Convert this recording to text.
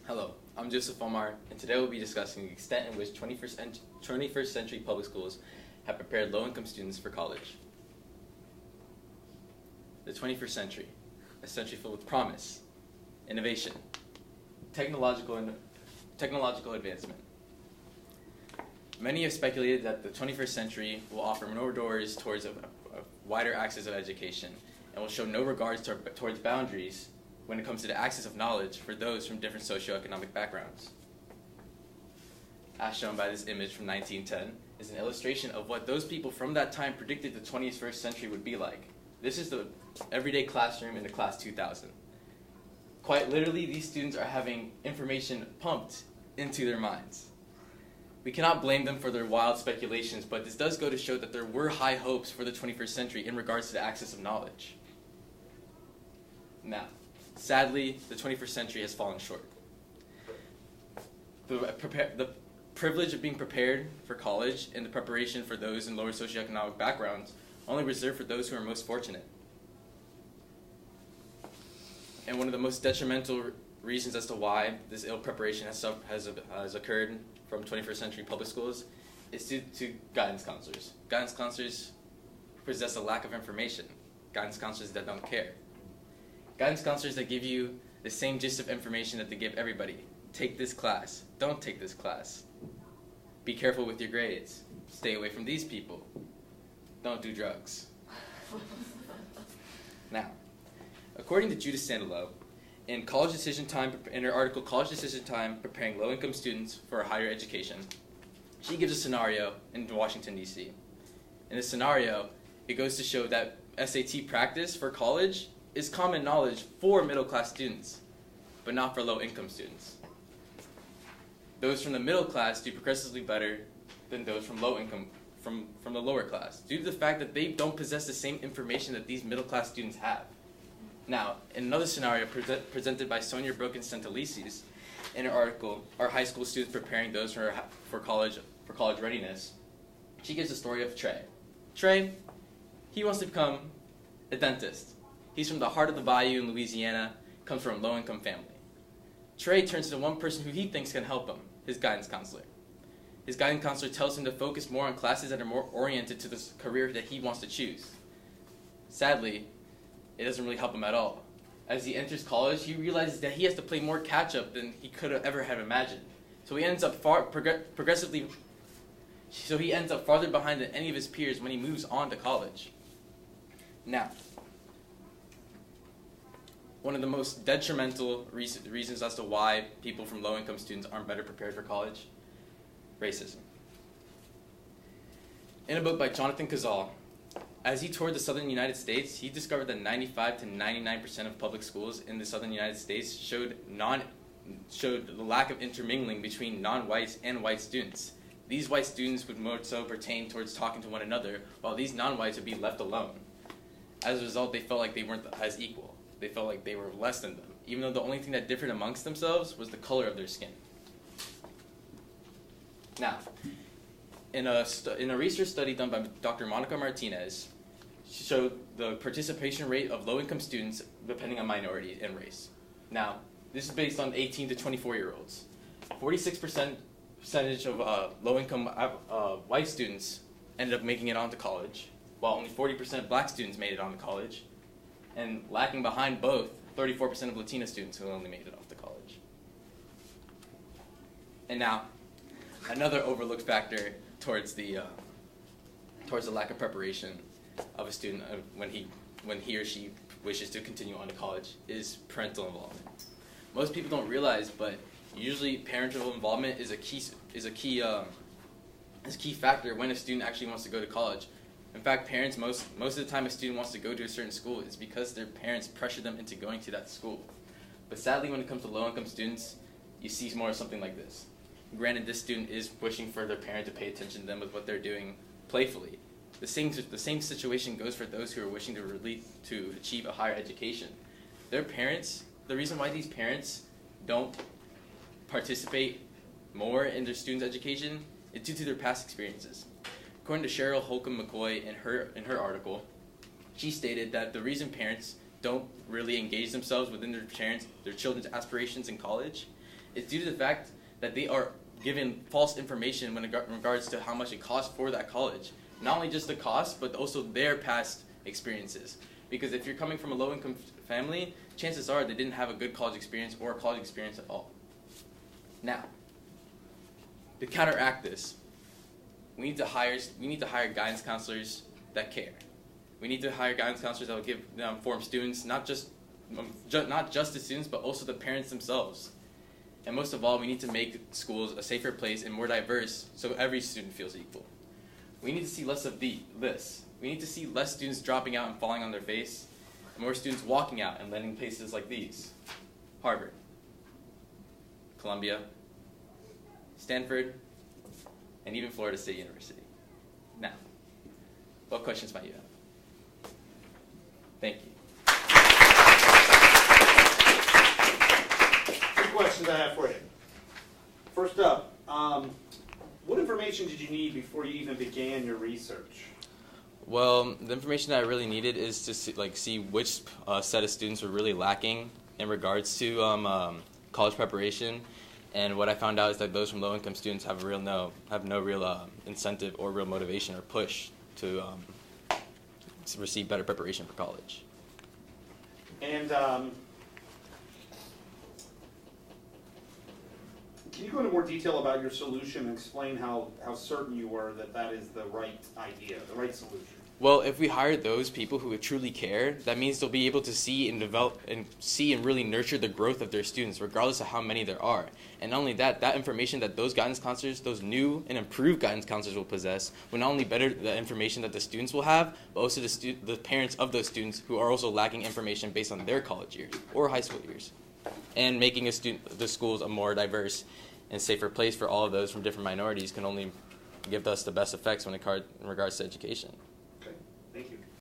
Hello, I'm Joseph Omar, and today we'll be discussing the extent in which 21st century public schools have prepared low-income students for college. The 21st century, a century filled with promise, innovation, technological advancement. Many have speculated that the 21st century will offer more doors towards a wider access of education and will show no regards towards boundaries when it comes to the access of knowledge for those from different socioeconomic backgrounds. As shown by this image from 1910 is an illustration of what those people from that time predicted the 21st century would be like. This is the everyday classroom in the class 2000. Quite literally, these students are having information pumped into their minds. We cannot blame them for their wild speculations, but this does go to show that there were high hopes for the 21st century in regards to the access of knowledge. Now, sadly, the 21st century has fallen short. The privilege of being prepared for college and the preparation for those in lower socioeconomic backgrounds only reserved for those who are most fortunate. And one of the most detrimental reasons as to why this ill preparation has occurred from 21st century public schools is due to guidance counselors. Guidance counselors possess a lack of information. Guidance counselors that don't care. Guidance counselors that give you the same gist of information that they give everybody. Take this class. Don't take this class. Be careful with your grades. Stay away from these people. Don't do drugs. Now, according to Judith Sandelow, in her article College Decision Time Preparing Low-Income Students for a Higher Education, she gives a scenario in Washington, D.C. In this scenario, it goes to show that SAT practice for college is common knowledge for middle-class students, but not for low-income students. Those from the middle class do progressively better than those from low-income, from the lower class, due to the fact that they don't possess the same information that these middle-class students have. Now, in another scenario presented by Sonia Broken Santelices in her article, Are High School Students Preparing Those for College Readiness? She gives the story of Trey. Trey, he wants to become a dentist. He's from the heart of the bayou in Louisiana, comes from a low-income family. Trey turns to the one person who he thinks can help him, his guidance counselor. His guidance counselor tells him to focus more on classes that are more oriented to the career that he wants to choose. Sadly, it doesn't really help him at all. As he enters college, he realizes that he has to play more catch-up than he could have ever have imagined. So he ends up he ends up farther behind than any of his peers when he moves on to college. Now, one of the most detrimental reasons as to why people from low-income students aren't better prepared for college, racism. In a book by Jonathan Cazal, as he toured the southern United States, he discovered that 95 to 99% of public schools in the southern United States showed the lack of intermingling between non-whites and white students. These white students would more so pertain towards talking to one another, while these non-whites would be left alone. As a result, they felt like they weren't as equal. They felt like they were less than them, even though the only thing that differed amongst themselves was the color of their skin. Now, in a research study done by Dr. Monica Martinez, she showed the participation rate of low-income students depending on minority and race. Now, this is based on 18 to 24-year-olds. 46% of low-income white students ended up making it onto college, while only 40% black students made it onto college, and lacking behind both, 34% of Latino students who only made it off to college. And now, another overlooked factor towards the lack of preparation of a student when he or she wishes to continue on to college is parental involvement. Most people don't realize, but usually parental involvement is a key factor when a student actually wants to go to college. In fact, parents, most of the time a student wants to go to a certain school, it's because their parents pressure them into going to that school. But sadly, when it comes to low-income students, you see more of something like this. Granted, this student is wishing for their parent to pay attention to them with what they're doing playfully. The same situation goes for those who are wishing to achieve a higher education. Their parents, the reason why these parents don't participate more in their students' education is due to their past experiences. According to Cheryl Holcomb McCoy in her article, she stated that the reason parents don't really engage themselves within their children's aspirations in college It's due to the fact that they are given false information in regards to how much it costs for that college. Not only just the cost, but also their past experiences. Because if you're coming from a low-income family, chances are they didn't have a good college experience or a college experience at all. Now, to counteract this, we need to hire guidance counselors that care. We need to hire guidance counselors that will give inform students, not just the students, but also the parents themselves. And most of all, we need to make schools a safer place and more diverse so every student feels equal. We need to see less of this. We need to see less students dropping out and falling on their face, and more students walking out and landing places like these: Harvard, Columbia, Stanford, and even Florida State University. Now, what questions might you have? Thank you. Two questions I have for you. First up, what information did you need before you even began your research? Well, the information that I really needed is to see which set of students were really lacking in regards to college preparation. And what I found out is that those from low-income students have no real incentive or real motivation or push to receive better preparation for college. And can you go into more detail about your solution and explain how certain you were that that is the right idea, the right solution? Well, if we hire those people who truly care, that means they'll be able to see and really nurture the growth of their students, regardless of how many there are. And not only that, that information that those guidance counselors, those new and improved guidance counselors will possess, will not only better the information that the students will have, but also the parents of those students who are also lacking information based on their college years or high school years, and making the schools a more diverse and safer place for all of those from different minorities can only give us the best effects in regards to education.